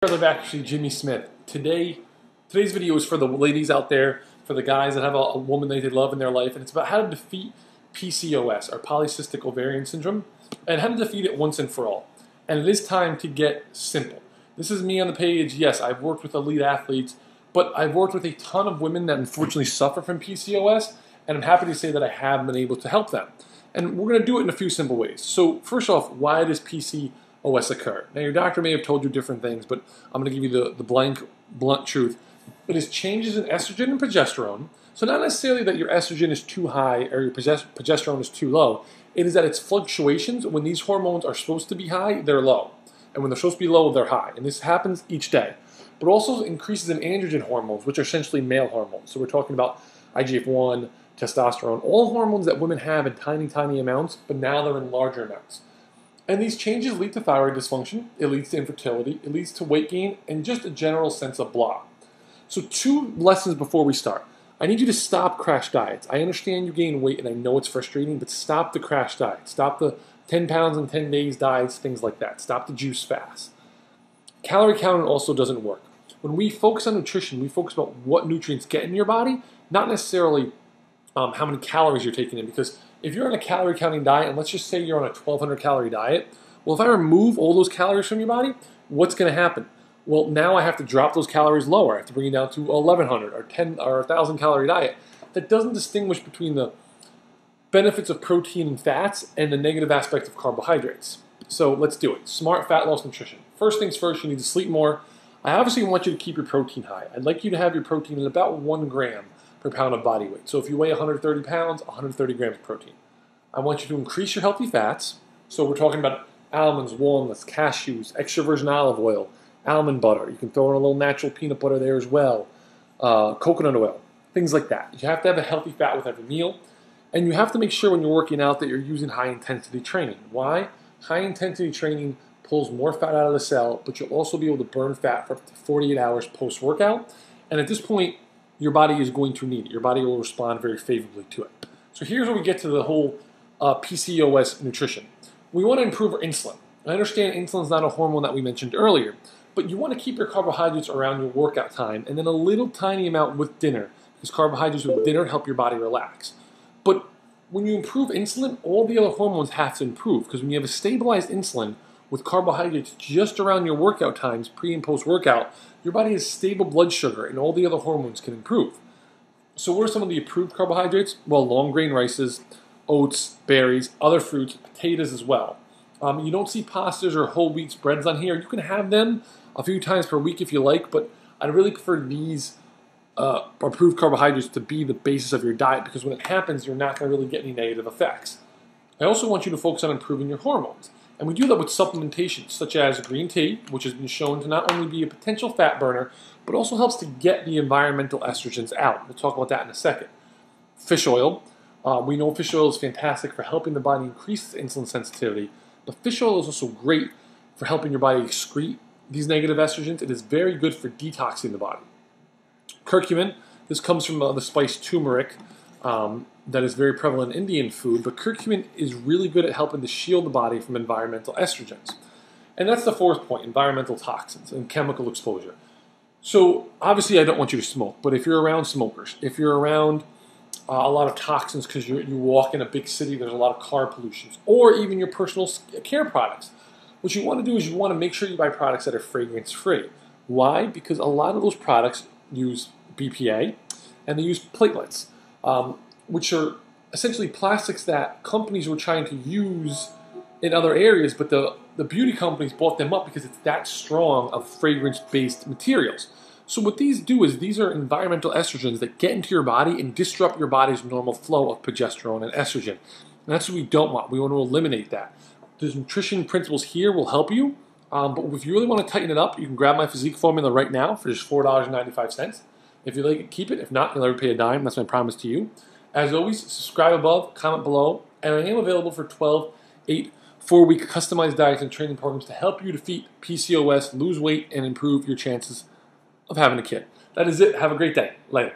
I'm actually Jimmy Smith. Today's video is for the ladies out there, for the guys that have a woman they love in their life, and it's about how to defeat PCOS, or Polycystic Ovarian Syndrome, and how to defeat it once and for all. And it is time to get simple. This is me on the page. Yes, I've worked with elite athletes, but I've worked with a ton of women that unfortunately suffer from PCOS, and I'm happy to say that I have been able to help them. And we're going to do it in a few simple ways. So first off, why does PCOS occur? Now, your doctor may have told you different things, but I'm going to give you the blunt truth. It is changes in estrogen and progesterone. So not necessarily that your estrogen is too high or your progesterone is too low. It is that it's fluctuations. When these hormones are supposed to be high, they're low. And when they're supposed to be low, they're high. And this happens each day. But also increases in androgen hormones, which are essentially male hormones. So we're talking about IGF-1, testosterone, all hormones that women have in tiny, tiny amounts, but now they're in larger amounts. And these changes lead to thyroid dysfunction, it leads to infertility, it leads to weight gain, and just a general sense of blah. So 2 lessons before we start. I need you to stop crash diets. I understand you gain weight and I know it's frustrating, but stop the crash diet. Stop the 10 pounds in 10 days diets, things like that. Stop the juice fast. Calorie counting also doesn't work. When we focus on nutrition, we focus about what nutrients get in your body, not necessarily how many calories you're taking in, because if you're on a calorie counting diet, and let's just say you're on a 1,200 calorie diet, well, if I remove all those calories from your body, what's going to happen? Well, now I have to drop those calories lower. I have to bring it down to 1,100 or 10 or 1,000 calorie diet. That doesn't distinguish between the benefits of protein and fats and the negative aspect of carbohydrates. So let's do it. Smart fat loss nutrition. First things first, you need to sleep more. I obviously want you to keep your protein high. I'd like you to have your protein at about 1 gram per pound of body weight. So if you weigh 130 pounds, 130 grams of protein. I want you to increase your healthy fats. So we're talking about almonds, walnuts, cashews, extra virgin olive oil, almond butter. You can throw in a little natural peanut butter there as well, coconut oil, things like that. You have to have a healthy fat with every meal. And you have to make sure when you're working out that you're using high-intensity training. Why? High-intensity training pulls more fat out of the cell, but you'll also be able to burn fat for up to 48 hours post-workout. And at this point, your body is going to need it. Your body will respond very favorably to it. So here's where we get to the whole PCOS nutrition. We want to improve our insulin. I understand insulin is not a hormone that we mentioned earlier, but you want to keep your carbohydrates around your workout time and then a little tiny amount with dinner, because carbohydrates with dinner help your body relax. But when you improve insulin, all the other hormones have to improve, because when you have a stabilized insulin with carbohydrates just around your workout times, pre and post workout, your body has stable blood sugar and all the other hormones can improve. So what are some of the approved carbohydrates? Well, long grain rices, oats, berries, other fruits, potatoes as well. You don't see pastas or whole wheat spreads on here. You can have them a few times per week if you like, but I'd really prefer these approved carbohydrates to be the basis of your diet, because when it happens, you're not going to really get any negative effects. I also want you to focus on improving your hormones. And we do that with supplementation, such as green tea, which has been shown to not only be a potential fat burner, but also helps to get the environmental estrogens out. We'll talk about that in a second. Fish oil. We know fish oil is fantastic for helping the body increase insulin sensitivity, but fish oil is also great for helping your body excrete these negative estrogens. It is very good for detoxing the body. Curcumin. This comes from the spice turmeric. That is very prevalent in Indian food, but curcumin is really good at helping to shield the body from environmental estrogens. And that's the 4th point, environmental toxins and chemical exposure. So obviously I don't want you to smoke, but if you're around smokers, if you're around a lot of toxins because you walk in a big city, there's a lot of car pollution, or even your personal care products, what you want to do is you want to make sure you buy products that are fragrance-free. Why? Because a lot of those products use BPA and they use platelets, which are essentially plastics that companies were trying to use in other areas, but the beauty companies bought them up because it's that strong of fragrance-based materials. So what these do is these are environmental estrogens that get into your body and disrupt your body's normal flow of progesterone and estrogen. And that's what we don't want. We want to eliminate that. The nutrition principles here will help you, but if you really want to tighten it up, you can grab my physique formula right now for just $4.95. If you like it, keep it. If not, you'll never pay a dime. That's my promise to you. As always, subscribe above, comment below, and I am available for 12, 8, 4-week customized diets and training programs to help you defeat PCOS, lose weight, and improve your chances of having a kid. That is it. Have a great day. Later.